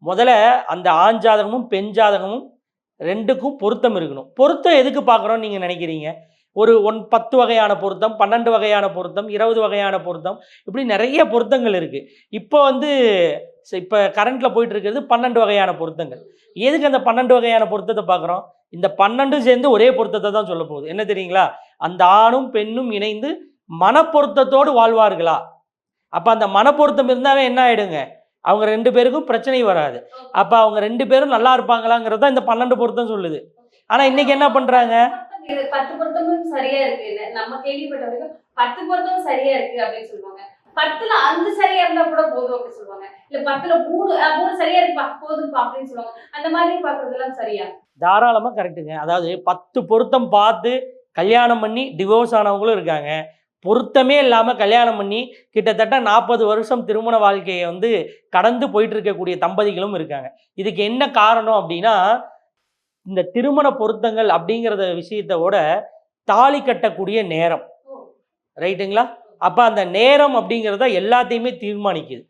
முதல்ல அந்த ஆண் ஜாதகமும் பெண் ஜாதகமும் 2க்கும் பொருத்தம் இருக்கணும். பொருத்தம் எதுக்கு பார்க்குறோம்னு நீங்கள் நினைக்கிறீங்க? ஒரு 10 வகையான பொருத்தம், 12 வகையான பொருத்தம், 20 வகையான பொருத்தம், இப்படி நிறைய பொருத்தங்கள் இருக்குது. இப்போ வந்து இப்போ கரண்ட்டில் போயிட்டு இருக்கிறது 12 வகையான பொருத்தங்கள். எதுக்கு அந்த 12 வகையான பொருத்தத்தை பார்க்குறோம்? இந்த 12 சேர்ந்து ஒரே பொருத்தத்தை தான் சொல்ல போகுது. என்ன தெரியுங்களா? அந்த ஆணும் பெண்ணும் இணைந்து மனப்பொருத்தத்தோடு வாழ்வார்களா? அப்போ அந்த மனப்பொருத்தம் இருந்தாவே என்ன ஆகிடுங்க? அவங்க 2 பேருக்கும் பிரச்சனை வராது. அப்போ அவங்க 2 பேரும் நல்லா இருப்பாங்களாங்கிறது தான் இந்த 12 பொருத்தம் சொல்லுது. ஆனால் இன்னைக்கு என்ன பண்ணுறாங்க? 10 பொருத்தமும் சரியா இருக்கு. நம்ம கேள்விப்பட்ட வரைக்கும் 10 பொருத்தமும் சரியா இருக்கு அப்படின்னு சொல்லுவாங்க. 10ல 5 சரியா இருந்தா கூட போதும் அப்படின்னு சொல்லுவாங்க. இல்ல 10ல 3 சரியா இருக்குப்பா போதும்பா அப்படின்னு சொல்லுவாங்க. அந்த மாதிரி பாக்குறதெல்லாம் சரியா? தாராளமாக கரெக்டுங்க. அதாவது 10 பொருத்தம் பார்த்து கல்யாணம் பண்ணி டிவோர்ஸ் ஆனவங்களும் இருக்காங்க. பொருத்தமே இல்லாமல் கல்யாணம் பண்ணி கிட்டத்தட்ட 40 வருஷம் திருமண வாழ்க்கையை வந்து கடந்து போயிட்டு இருக்கக்கூடிய தம்பதிகளும் இருக்காங்க. இதுக்கு என்ன காரணம் அப்படின்னா, இந்த திருமண பொருத்தங்கள் அப்படிங்கிறத விஷயத்தை விட தாலி கட்டக்கூடிய நேரம், ரைட்டுங்களா? அப்போ அந்த நேரம் அப்படிங்கிறத எல்லாத்தையுமே தீர்மானிக்குது.